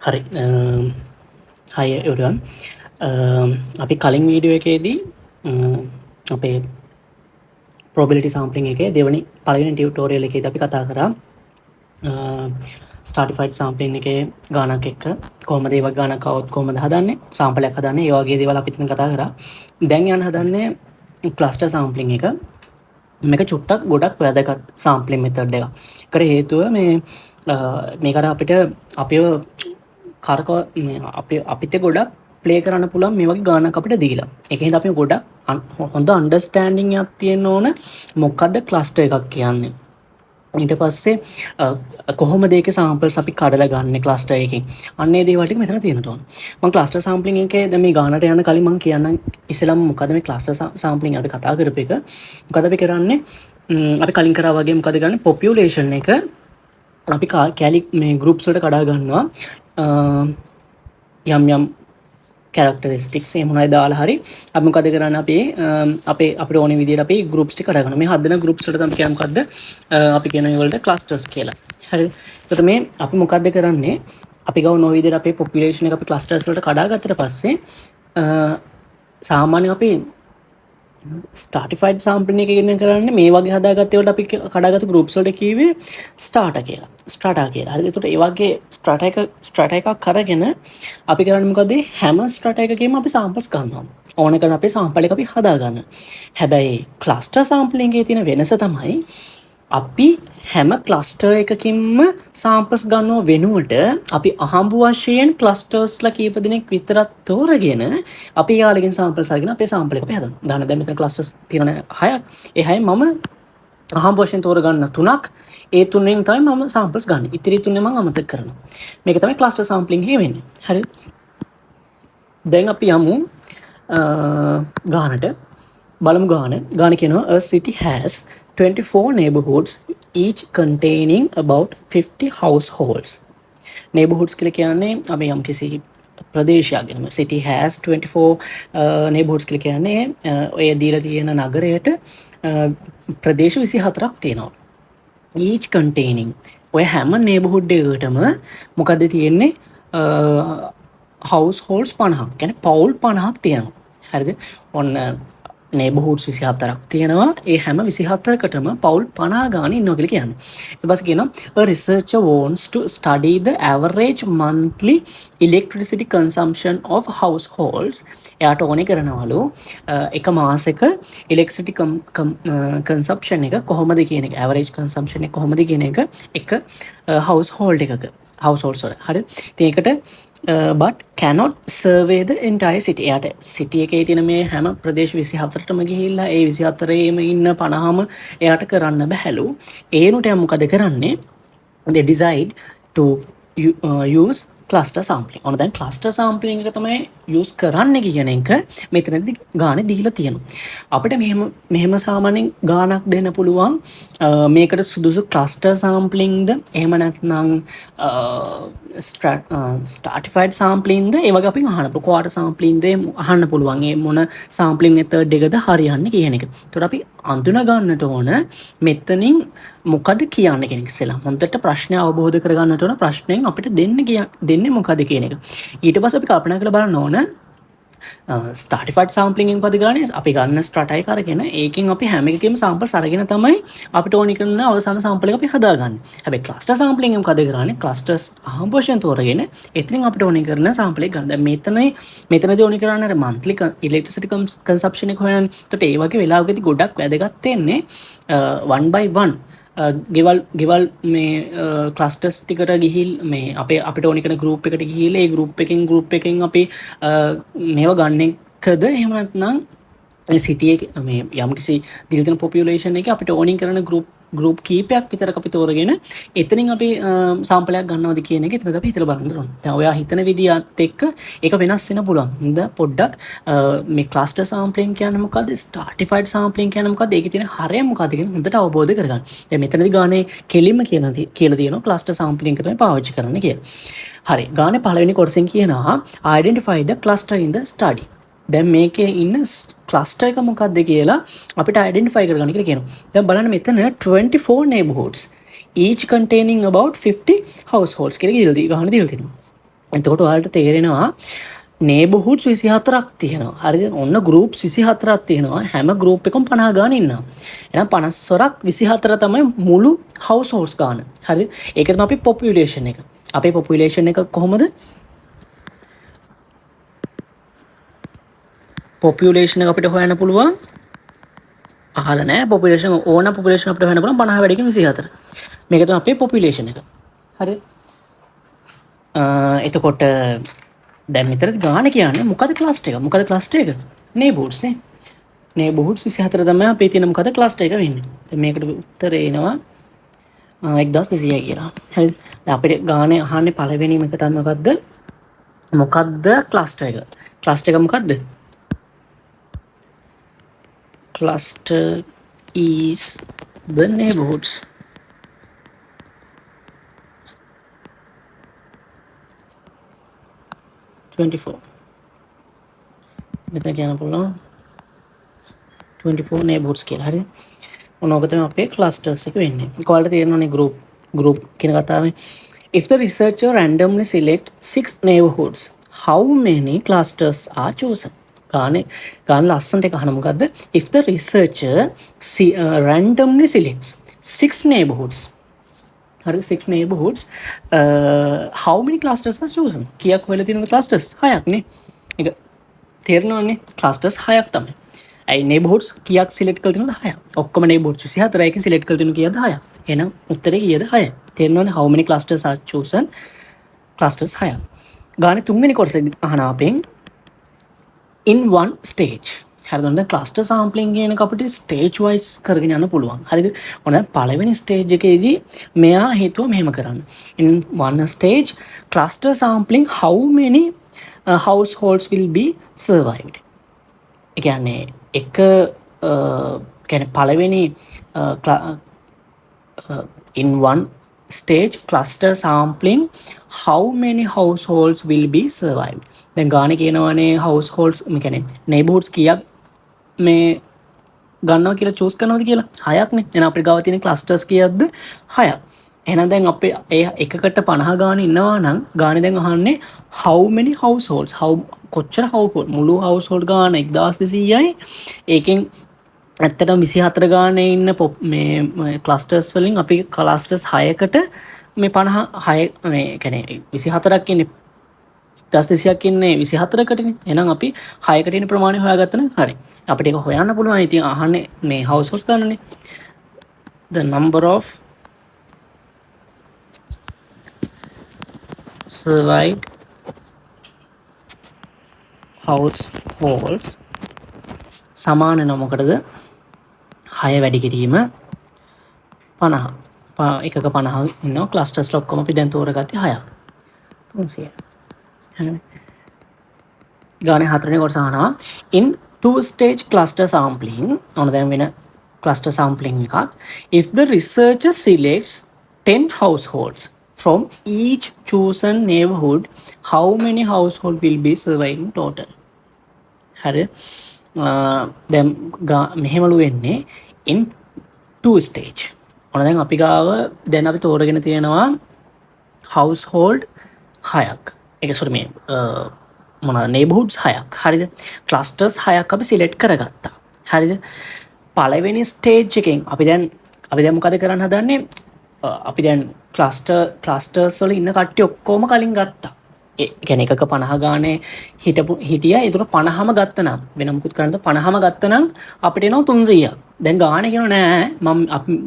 හරි හයි එවරිවන් අපි කලින් වීඩියෝ එකේදී අපේ ප්‍රොබිලිටි සාම්පලිං එකේ දෙවනි පළවෙනි ටියුටෝරියල් එකේදී අපි කතා කරා ස්ටාටිෆයිඩ් සාම්පලින් එකේ ගානක් එක්ක කොහොමද ඒ වගේ ගානක් આવොත් කොහොමද හදන්නේ සාම්පලයක් හදන්නේ ඒ වගේ දේවල් අපි ඉතින් කතා කරා. දැන් යන හදන්නේ ක්ලස්ටර් සාම්පලිං එක. මේක චුට්ටක් ගොඩක් වැදගත් සාම්පලිං මෙතඩ් එකක්. ඒකට හේතුව මේකට අපිට අපිව කරක අපිට ගොඩක් ප්ලේ කරන්න පුළුවන් මේ වගේ ගානක් අපිට දීලා. ඒක හින්දා අපි ගොඩක් හොඳ අන්ඩර්ස්ටෑන්ඩින් එකක් තියෙන්න ඕන මොකද්ද ක්ලස්ටර් එකක් කියන්නේ. ඊට පස්සේ කොහොමද ඒකේ සාම්පල්ස් අපි කඩලා ගන්න ක්ලස්ටර් එකකින්. අන්න ඒ දේවල් ටික මෙතන තියෙන්න ඕන. මම ක්ලස්ටර් සාම්පලිං එකේ දැන් මේ ගානට යන කලින් මම කියන්නම් ඉස්සෙල්ලාම මොකද්ද මේ ක්ලස්ටර් සාම්පලිං අපි කතා කරපු එක. මොකද අපි කරන්නේ අපි කලින් කරා වගේ මොකද ගන්න පොපියුලේෂන් එක අපි කැලි මේ ගෲප්ස් වලට කඩා ගන්නවා. යම් කැරක්ටරිස්ටික්ස් එහෙම මොනවද දාලා හරි අපි මොකද කරන්නේ අපි අපිට ඕනේ විදිහට අපි ගෲප්ස් ටික කඩා ගන්නවා. මේ හදන ගෲප්ස් වලට තමයි කියන්නේ මොකද්ද අපි කියන ඒවලට ක්ලස්ටර්ස් කියලා. හරි. එතකොට මේ අපි මොකද්ද කරන්නේ අපි ගාව නො විදිහට අපේ පොපියුලේෂන් එක අපි ක්ලස්ටර්ස් වලට කඩා ගත්තට පස්සේ සාමාන්‍යයෙන් අපි ස්ටාටිෆයිඩ් සාම්පලින් එක ඉගෙන කරන්නේ මේ වගේ හදාගත්ත ඒවාට අපි කඩාගත්ත ගෲප්ස් වලට කිව්වේ ස්ටාටා කියලා. හරිද? ඒකට ඒ වගේ ස්ටාටා එකක් අරගෙන අපි කරන්නේ මොකද? හැම ස්ටාටා එකකෙම අපි සාම්පල්ස් ගන්නවා. ඕන කරන අපේ සාම්පල් එක අපි හදා ගන්න. හැබැයි ක්ලස්ටර් සාම්පලින් එකේ තියෙන වෙනස තමයි අපි හැම ක්ලස්ටර් එකකින්ම සාම්පල්ස් ගන්නව වෙනුවට අපි අහඹු වශයෙන් ක්ලස්ටර්ස්ලා කීප දෙනෙක් විතරක් තෝරගෙන අපි යාළුවගෙන් සාම්පල්ස් අරගෙන අපේ සාම්පල් එක අපි හදනවා. දාන්න දැන් මෙතන ක්ලස්ටර්ස් තියෙන 6ක්. ඒ 6 මම අහඹු වශයෙන් තෝරගන්න 3ක්. ඒ 3ෙන් තමයි මම සාම්පල්ස් ගන්න. ඉතිරි 3 මම අමතක කරනවා. මේක තමයි ක්ලස්ටර් සාම්පලින් එකේ වෙන්නේ. හරිද? දැන් අපි යමු ගානට. බලමු ගාන කියනවා a city has 24 neighborhoods each containing about 50 households. Neighborhoods කියලා කියන්නේ අපි යම් කිසි ප්‍රදේශයක් ගැන city has 24 neighborhoods කියලා කියන්නේ ඔය දීලා තියෙන නගරයට ප්‍රදේශ 24ක් තියෙනවා. each containing ඔය හැම neighborhood එකකටම මොකද්ද තියෙන්නේ households 50ක්. කියන්නේ පවුල් 50ක් තියෙනවා. හරිද? ඔන්න neighborhoods 24ක් තියෙනවා. ඒ හැම 24කටම පවුල් 50 ගාන ඉන්නවා කියලා කියන්නේ. ඊට පස්සේ කියනවා a researcher wants to study the average monthly electricity consumption of households. එයාට ඕනේ කරනවලු එක මාසෙක electricity consumption එක කොහොමද කියන එක average consumption එක කොහොමද කියන එක household එකක households වල. හරි. ඉතින් ඒකට but cannot survey the entire city. එයාට city එකේ තියෙන මේ හැම ප්‍රදේශ 24ටම ගිහිල්ලා ඒ 24ේම ඉන්න 50ම එයාට කරන්න බැහැලු. ඒනුට එයා මොකද කරන්නේ? they decide to use cluster sampling. ඔන්න දැන් cluster sampling එක තමයි use කරන්න කියන එක මෙතනදී ගානේ දීලා තියෙනවා. අපිට මෙහෙම සාමාන්‍යයෙන් ගානක් දෙන්න පුළුවන්. මේකට සුදුසු cluster sampling ද එහෙම නැත්නම් stratified sampling ද ඒ වගේ අපි අහන්න පුළුවන්. quarter sampling ද අහන්න පුළුවන්. ඒ මොන sampling method එකද හරියන්නේ කියන එක. ඒතකොට අපි අඳුන ගන්නට ඕන මෙතනින් මොකද කියන්නේ කියන එක ඉස්සෙල්ලා. හොඳට ප්‍රශ්නය අවබෝධ කරගන්නට ඕන ප්‍රශ්නෙන් අපිට දෙන්නේ මොකද කියන එක. ඊට පස්සේ අපි කල්පනා කරලා බලන්න ඕන ස්ටාටිෆයිඩ් සාම්පලිං එකෙන් පද ගානේ අපි ගන්න ස්ට්‍රැටයි කරගෙන ඒකෙන් අපි හැම එකකෙම සාම්පල්ස් අරගෙන තමයි අපිට ඕනි කරන අවසාන සාම්පල් එක අපි හදාගන්නේ. හැබැයි ක්ලස්ටර් සාම්පලිං එකෙන් මොකද කරන්නේ? ක්ලස්ටර්ස් අහඹ වශයෙන් තෝරගෙන එතනින් අපිට ඕනි කරන සාම්පල් එක ගන්න. දැන් මෙතනදී ඕනි කරන්නේ අර monthly electricity consumption එක හොයන්න. ඒකට ඒ වගේ වෙලාවකදී ගොඩක් වැදගත් වෙන්නේ one by one ගෙවල් මේ ක්ලස්ටර්ස් ටිකට ගිහිල් මේ අපිට ඕනි කරන ගෲප් එකට ගිහිල්ලා ඒ ගෲප් එකෙන් අපි මේව ගන්න එකද එහෙම නැත්නම් මේ සිටි එක මේ යම්කිසි දිලිතන පොපියුලේෂන් එකේ අපිට ඕනි කරන ගෲප් කීපයක් විතරක් අපි තෝරගෙන එතනින් අපි සාම්පලයක් ගන්නවද කියන එක එතනද අපි හිතලා බලන්න ඕනේ. දැන් ඔයා හිතන විදිහත් එක්ක ඒක වෙනස් වෙන්න පුළුවන්. හින්දා පොඩ්ඩක් මේ ක්ලස්ටර් සාම්පලින් කියන්නේ මොකද්ද? ස්ටාටිෆයිඩ් සාම්පලින් කියන්නේ මොකද්ද? ඒකේ තියෙන හරය මොකද්ද කියන හොඳට අවබෝධ කරගන්න. දැන් මෙතනදී ගානේ කෙලින්ම කියලා තියෙනවා ක්ලස්ටර් සාම්පලින් එක තමයි පාවිච්චි කරන්න කියලා. හරි. ගානේ පළවෙනි කොටසෙන් කියනවා identify the cluster in the study. දැන් මේකේ ඉන්න ක්ලස්ටර් එක මොකක්ද කියලා අපිට අයිඩෙන්ටිෆයි කරගන්න කියලා කියනවා. දැන් බලන්න මෙතන 24 neighborhoods each containing about 50 households කියලා දීලා තියෙනවා. එතකොට ඔයාලට තේරෙනවා නේබර්හුඩ්ස් 24ක් තියෙනවා. හරිද? ඔන්න ගෲප්ස් 24ක් තියෙනවා. හැම ගෲප් එකකම 50 ගාන ඉන්නවා. එහෙනම් 50 24 තමයි මුළු හවුස් හෝල්ඩ්ස් ගාන. හරිද? ඒක තමයි අපි පොපියුලේෂන් එක. අපේ පොපියුලේෂන් එක කොහොමද? පොපියුලේෂන් එක අපිට හොයන්න පුළුවන්. අහලා නැහැ පොපියුලේෂන් ඕන පොපියුලේෂන් අපිට හොයන්න පුළුවන් 50 වැඩිකම 24. මේක තමයි අපේ පොපියුලේෂන් එක. හරිද? එතකොට දැන් මෙතන ගාන කියන්නේ මොකද ක්ලස්ටර් එක? මොකද ක්ලස්ටර් එක? නේබර්හුඩ්ස් නේ. නේබර්හුඩ්ස් 24 තමයි අපේ තියෙන මොකද ක්ලස්ටර් එක වෙන්නේ. දැන් මේකට උත්තරේ එනවා 1200 කියලා. හරිද? දැන් අපිට ගානේ අහන්නේ පළවෙනිම එක තමයි මොකද්ද? මොකද්ද ක්ලස්ටර් එක? ක්ලස්ටර් එක මොකද්ද? Cluster is the neighborhoods. මෙතන කියන්න පුළුවන් 24 neighborhoods කියලා. හරිද? මොනවාක තමයි අපේ clusters එක වෙන්නේ. ඔයාලට තේරෙනවනේ group කියන කතාවේ. If the researcher randomly select 6 neighborhoods, how many clusters are chosen? ගාන ලස්සනට එක අහන මොකද්ද? If the researcher randomly selects 6 neighborhoods, හරි 6 neighborhoods, how many clusters are chosen? කීයක් හොයලා තියෙනවද clusters? 6ක් නේ. ඒක තේරෙනවනේ clusters 6ක් තමයි. ඇයි neighborhoods කීයක් select කරලා තියෙනවද? 6ක්. ඔක්කොම neighborhoods 24 එකකින් select කරලා තියෙනව කීයද? 6ක්. එහෙනම් උත්තරේ කීයද? 6යි. තේරෙනවනේ how many clusters are chosen? clusters 6ක්. ගානේ තුන්වෙනි කොටස අහන අපෙන් in one stage. හරිද? ක්ලස්ටර් සෑම්ප්ලින් කියන එක අපිට ස්ටේජ් වයිස් කරගෙන යන්න පුළුවන්. හරිද? ඔන්න පළවෙනි ස්ටේජ් එකේදී මෙයා හේතුව මෙහෙම කරන්න. in one stage cluster sampling how many households will be survived. ඒ කියන්නේ එක කියන්නේ පළවෙනි in one stage cluster sampling how many households will be survived. දැන් ගානේ කියනවානේ households මේ කියන්නේ neighborhoods කීයක් මේ ගන්නවා කියලා choose කරනවද කියලා 6ක් නේ. එහෙනම් අපේ ගාව තියෙන clusters කීයක්ද? 6ක්. එහෙනම් දැන් අපේ ඒ එකකට 50 ගාන ඉන්නවා නම් ගානේ දැන් අහන්නේ how many households කොච්චර household මුළු household ගාන 1200යි. ඒකෙන් ඇත්තටම 24 ගානේ ඉන්න මේ clusters වලින් අපි clusters 6කට මේ 56 මේ කියන්නේ 24ක් ඉන්නේ 1200ක් ඉන්නේ 24කටනේ. එහෙනම් අපි 6කට ඉන්න ප්‍රමාණය හොයාගත්තා නම් හරි. අපිට ඒක හොයන්න පුළුවන්. ඉතින් අහන්නේ මේ households ගන්නනේ. The number of survived households සමාන වෙන මොකටද? 6 වැඩි කිරීම 50. එකක 50 ඉන්නවා clusters ල ඔක්කොම අපි දැන් තෝරගත්තේ 6ක්. 300. ගානේ හතරවෙනි කොටස අහනවා in two stage cluster sampling. ඔන්න දැන් වෙන cluster sampling එකක්. If the researcher selects 10 households from each chosen neighborhood, how many households will be survived in total? හරි. දැන් මෙහෙමලු වෙන්නේ in two stage. ඔන්න දැන් අපි ගාව දැන් අපි තෝරගෙන තියෙනවා household 6ක්. ඒක සොර මේ මොනවාද neighborhoods 6ක්. හරිද? clusters 6ක් අපි select කරගත්තා. හරිද? පළවෙනි stage එකෙන් අපි දැන් මොකද කරන්න හදන්නේ? අපි දැන් clusters වල ඉන්න කට්ටිය ඔක්කොම කලින් ගත්තා. ඒ කියන්නේ එකක 50 ගානේ හිටියා. ඒතර 50ම ගත්තා නම් වෙන මොකුත් කරන්න 50ම ගත්තා නම් අපිට එනවා 300ක්. දැන් ගානේ කියනවා නෑ මම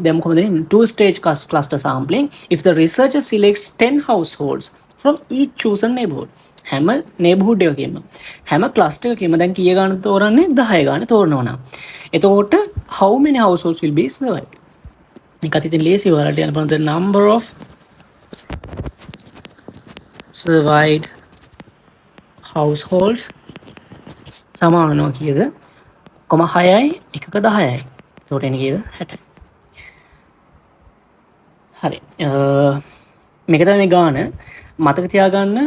දැන් මොකද දෙන්නේ two stage cluster sampling. If the researcher selects 10 households from each chosen neighborhood, හැම neighborhood එකකම හැම cluster එකකම දැන් කීය ගානක් තෝරන්නේ 10 ගාන තෝරනවා නම් එතකොට how many households will be survived? එකත් ඉතින් ලේසි ඔයාලට යන බලන්න the number of survived households සමාන වෙනවා කීයද? 6යි එකක 10යි. එතකොට එන්නේ කීයද? 60යි. හරි. මේක තමයි මේ ගාන. මතක තියාගන්න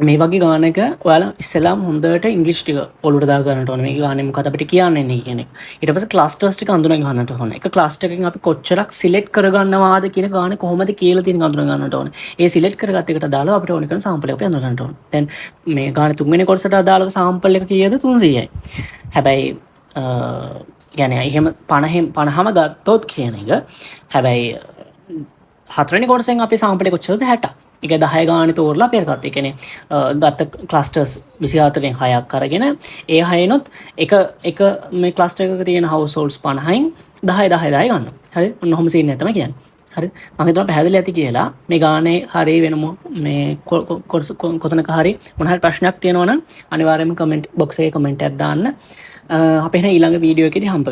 මේ වගේ ගානක ඔයාලා ඉස්සෙල්ලාම හොඳට ඉංග්‍රීසි ටික ඔලුවට දා ගන්නට ඕනේ. මේ ගානේ මොකද අපිට කියන්නේ කියන එක. ඊට පස්සේ ක්ලස්ටර්ස් ටික අඳුන ගන්නට ඕනේ. එක ක්ලස්ටර් එකකින් අපි කොච්චරක් සිලෙක්ට් කරගන්නවාද කියන ගානේ කොහොමද කියලා තියෙන අඳුන ගන්නට ඕනේ. ඒ සිලෙක්ට් කරගත්ත එකට දාලා අපිට ඕන කරන සාම්පල් එක අපි අඳුන ගන්නට ඕනේ. දැන් මේ ගානේ තුන්වෙනි කොටසට අදාළව සාම්පල් එක කීයද 300යි. හැබැයි يعني එහෙම 50ම ගත්තොත් කියන එක. හැබැයි හතරවෙනි කොටසෙන් අපි සාම්පල් එක කොච්චරද 60ක්. එක 10 ගානේ තෝරලා අපේ කරත්. ඒ කියන්නේ ගත්ත ක්ලස්ටර්ස් 24න් 6ක් අරගෙන ඒ 6නොත් එක මේ ක්ලස්ටර් එකක තියෙන හවුස්හෝල්ඩ්ස් 50න් 10 ගන්නවා. හරි? ඔන්න ඔහොම සීන් එක තමයි කියන්නේ. හරි? මම හිතනවා පැහැදිලි ඇති කියලා. මේ ගානේ හරිය වෙනම මේ කොතනක හරි මොන හරි ප්‍රශ්නයක් තියෙනවා නම් අනිවාර්යයෙන්ම කමෙන්ට් බොක්ස් එකේ කමෙන්ට් එකක් දාන්න. අපි එහෙනම් ඊළඟ වීඩියෝ එකේදී හම්බ